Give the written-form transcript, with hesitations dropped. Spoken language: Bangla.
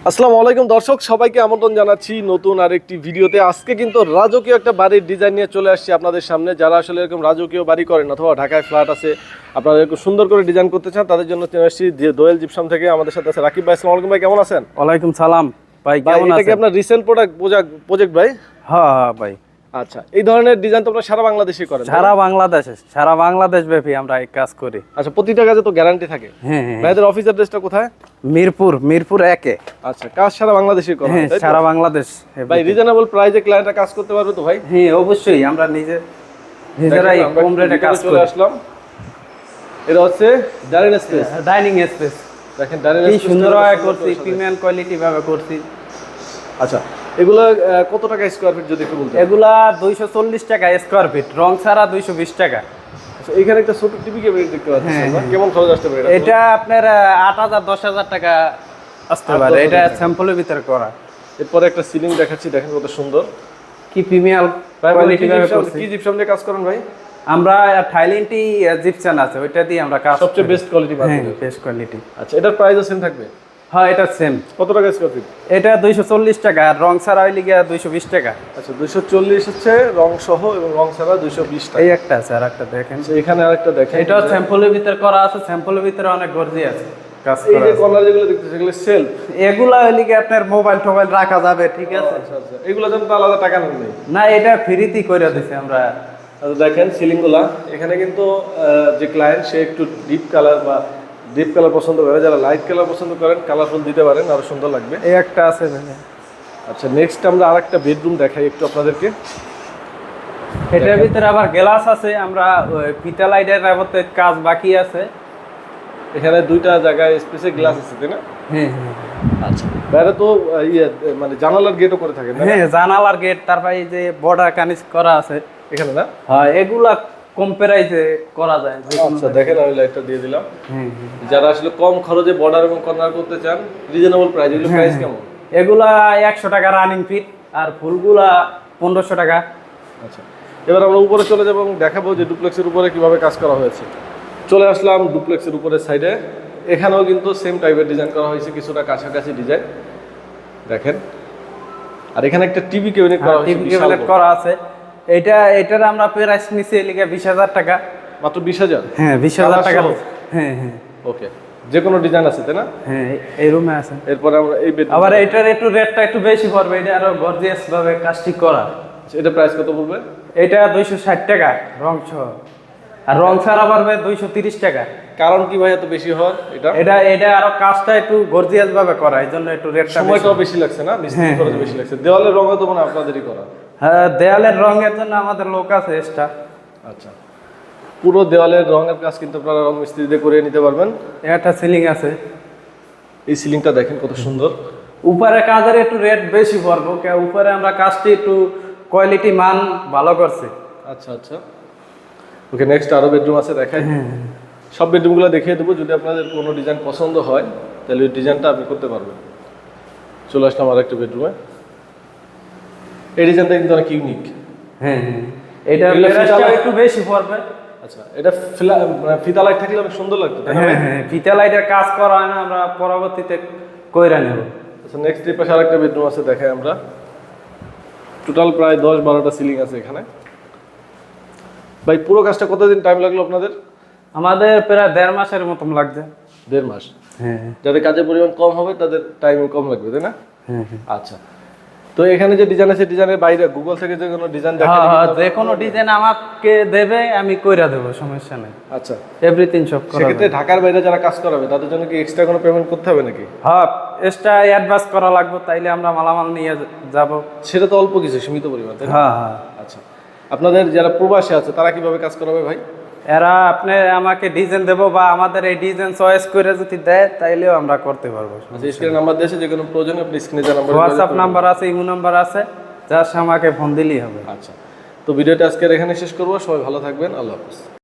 আসসালামু আলাইকুম দর্শক, সবাইকে আমন্ত্রণ জানাচ্ছি নতুন আরেকটি ভিডিওতে। আজকে কিন্তু রাজকীয় একটা বাড়ির ডিজাইন নিয়ে চলে আসছি আপনাদের সামনে। যারা আসলে এরকম রাজকীয় বাড়ি করেন অথবা ঢাকায় ফ্ল্যাট আছে, আপনারা এরকম সুন্দর করে ডিজাইন করতে চান, তাদের জন্য চলে আসছি দোয়েল জিপসাম থেকে। আমাদের সাথে আছে রাকিব ভাই। আসসালামু আলাইকুম ভাই, কেমন আছেন? ওয়ালাইকুম সালাম ভাই, কেমন এটা আছেন? কি আপনার রিসেন্ট প্রজেক্ট ভাই? হ্যাঁ হ্যাঁ ভাই, আচ্ছা, এই ধরনের ডিজাইন তো আপনারা সারা বাংলাদেশে করেন? সারা বাংলাদেশ ব্যাপী আমরা এই কাজ করি। আচ্ছা, প্রতিটা কাজে তো গ্যারান্টি থাকে। হ্যাঁ হ্যাঁ, ভাইদের অফিস অ্যাড্রেসটা কোথায়? মিরপুর 1-এ। আচ্ছা, কাজ সারা বাংলাদেশে করেন? হ্যাঁ, সারা বাংলাদেশ। ভাই রিজনেবল প্রাইসে ক্লায়েন্টরা কাজ করতে পারবে তো ভাই? হ্যাঁ অবশ্যই, আমরা নিজেরাই কম রেটে কাজ করে চলে আসলাম। এটা হচ্ছে ডাইনিং স্পেস। দেখেন কি সুন্দর করছি, প্রিমিয়াম কোয়ালিটি ভাবে করছি। আচ্ছা, এগুলা কত টাকা স্কয়ার ফিট যদি একটু বলতেন? এগুলা 240 টাকা স্কয়ার ফিট, রং ছাড়া 220 টাকা। আচ্ছা, এখানে একটা ছোট টিভি ক্যাবিনেট দেখতে পাচ্ছি আমরা। কেমন খরচ আসতে পারে এটা আপনার 8,000-10,000 টাকা আসতে পারে। এটা স্যাম্পলের ভিতরে করা। এরপরে একটা সিলিং দেখাচ্ছি, দেখেন কত সুন্দর, কি প্রিমিয়াম কোয়ালিটি ভাবে করছি। কি জিপসাম দিয়ে কাজ করেন ভাই? আমরা থাইল্যান্ডি জিপসান আছে, ওইটা দিয়ে আমরা কাজ সবচেয়ে বেস্ট কোয়ালিটি হ্যাঁ, বেস্ট কোয়ালিটি। আচ্ছা, এটার প্রাইসও সেম থাকবে? হ্যাঁ, এটা সেম। কত টাকা স্কয়ার ফিট? এটা 240 টাকা, আর রং ছাড়া হইলে গিয়া 220 টাকা। আচ্ছা, 240 হচ্ছে রং সহ, এবং রং ছাড়া 220 টাকা। এই একটা আছে, আর একটা দেখেন। আচ্ছা, এখানে আরেকটা দেখেন, এটা স্যাম্পলের ভিতরে করা আছে। স্যাম্পলের ভিতরে অনেক গর্জি আছে কাজ এই করা যে আছে। কর্নার যেগুলো দেখতেছেন এগুলো সেলফ? এগুলা হইলে গিয়ে আপনার মোবাইল টোবাইল রাখা যাবে, ঠিক আছে। আচ্ছা আচ্ছা, এগুলো যেন তো আলাদা টাকা নেই? না, এটা ফ্রিতেই করে দিছি আমরা। আচ্ছা, দেখেন সিলিংগুলা এখানে কিন্তু যে ক্লায়েন্ট সে একটু ডিপ কালার পছন্দ করে। যারা লাইট কালার পছন্দ করেন, কালারফুল দিতে পারেন, আরো সুন্দর লাগবে। এই একটা আছে। আচ্ছা, নেক্সট আমরা আরেকটা বেডরুম দেখাই একটু আপনাদেরকে। এটার ভিতরে আবার গ্লাস আছে। আমরা পিতা লাইটের কাজ বাকি আছে। এখানে দুইটা জায়গায় স্পেসে গ্লাস আছে, তাই না? হ্যাঁ হ্যাঁ। আচ্ছা, বাইরে তো মানে জানালার গেটও করে থাকেন? হ্যাঁ, জানালার গেট, তারপরে এই যে বর্ডার কানিস করা আছে এখানে না? হ্যাঁ, এগুলা কম প্রাইসে করা যায়। আচ্ছা, দেখেন আমি লাইটটা দিয়ে দিলাম। হ্যাঁ, যারা আসলে কম খরচে বর্ডার এবং কর্নার করতে চান, রিজনেবল প্রাইস, এগুলো প্রাইস কেমন? এগুলা 100 টাকা রানিং ফিট, আর ফুলগুলা 1500 টাকা। আচ্ছা, এবার আমরা উপরে চলে যাবো এবং দেখাবো যে ডুপ্লেক্সের উপরে কিভাবে কাজ করা হয়েছে। চলে আসলাম ডুপ্লেক্সের উপরের সাইডে। এখানেও কিন্তু সেম টাইপের ডিজাইন করা হয়েছে, কিছুটা কাছাকাছি ডিজাইন দেখেন। আর এখানে একটা টিভি ক্যাবিনেট করা হয়েছে, টিভি ক্যাবিনেট করা আছে। এটার আমরা প্রাইস নিচে লিখে 20,000 টাকা। মাত্র 20,000? হ্যাঁ, 20,000 টাকা। হ্যাঁ হ্যাঁ, ওকে। যে কোনো ডিজাইন আছে, তাই না? হ্যাঁ, এই রুমে আছে। এরপরে আমরা এই বেড, আবার এটার একটু রেটটা একটু বেশি পড়বে। এটা আরো গর্জিয়াস ভাবে কাজটি করা। এটা প্রাইস কত পড়বে? এটা 260 টাকা রং সহ, আর রং ছাড়া পারবে 230 টাকা। কারণ কি ভাই এত বেশি হওয়ার? এটা আরো কাজটা একটু গর্জিয়াস ভাবে করা, এই জন্য একটু রেটটা সময়টাও বেশি লাগছে না? মিস্ত্রি খরচ বেশি লাগছে। দেওয়ালের রঙও তো মনে হয় আপনাদেরই করা? হ্যাঁ, দেয়ালের রঙের জন্য আমাদের লোক আছে এক্সট্রা। আচ্ছা, পুরো দেওয়ালের রঙের কাজ কিন্তু আপনারা রং মিস্ত্রি দিয়ে করে নিতে পারবেন। একটা সিলিং আছে। এই সিলিংটা দেখেন কত সুন্দর। উপরে কাজের একটু রেট বেশি পড়বো, উপরে আমরা কাজটি একটু কোয়ালিটি মান ভালো করছি। আচ্ছা আচ্ছা, ওকে। নেক্সট আরো বেডরুম আছে, দেখাই। সব বেডরুমগুলো দেখিয়ে দেবো। যদি আপনাদের কোনো ডিজাইন পছন্দ হয় তাহলে ওই ডিজাইনটা আপনি করতে পারবেন। চলে আসলাম আর একটা বেডরুমে। এই ডিজাইনটা কিন্তু অনেক ইউনিক। হ্যাঁ হ্যাঁ, এটা একটু বেশি পড়বে। আচ্ছা, এটা ফিতা লাইট থাকলে অনেক সুন্দর লাগতো। হ্যাঁ হ্যাঁ, ফিতা লাইটের কাজ করা হয় না, আমরা পরবর্তীতে কইরা নেব। আচ্ছা, নেক্সট এই পাশে আরেকটা বেডরুম আছে, দেখাই আমরা। টোটাল প্রায় 10-12টা সিলিং আছে এখানে। ভাই পুরো কাজটা কতদিন টাইম লাগলো আপনাদের? আমাদের প্রায় 1.5 মাসের মতন লাগছে। 1.5 মাস? হ্যাঁ। যাদের কাজের পরিমাণ কম হবে তাদের টাইম কম লাগবে, তাই না? হ্যাঁ। আচ্ছা, তো এখানে যে ডিজাইন আছে, ডিজাইনের বাইরে গুগল থেকে যে কোনো ডিজাইন হ্যাঁ, যে কোনো ডিজাইন আমাকে দেবে, আমি কইরা দেব, সমস্যা নাই। আচ্ছা, এভরিথিং সব করা। সেক্ষেত্রে ঢাকার বাইরে যারা কাজ করাবে তাদের জন্য কি এক্সট্রা কোনো পেমেন্ট করতে হবে নাকি? হ্যাঁ, এক্সট্রা অ্যাডভান্স করা লাগবে, তাইলে আমরা মালামাল নিয়ে যাব। সেটা তো অল্প কিছু, সীমিত পরিমাণ, তাই না? হ্যাঁ হ্যাঁ। আচ্ছা, আপনাদের যারা প্রবাসী আছে তারা কিভাবে কাজ করাবে ভাই? এরা আপনি আমাকে ডিজাইন দেবো, বা আমাদের এই ডিজাইন চয়েস করে যদি দেয় তাইলেও আমরা করতে পারবো। আচ্ছা, স্ক্রিনে নাম্বার দিয়েছে, যে কোনো প্রয়োজনে আপনি স্ক্রিনে যে নাম্বার, হোয়াটসঅ্যাপ নাম্বার আছে, ইমো নাম্বার আছে, জাস্ট আমাকে ফোন দিলেই হবে। আচ্ছা, তো ভিডিওটা আজকের এখানে শেষ করবো। সবাই ভালো থাকবেন, আল্লাহ হাফেজ।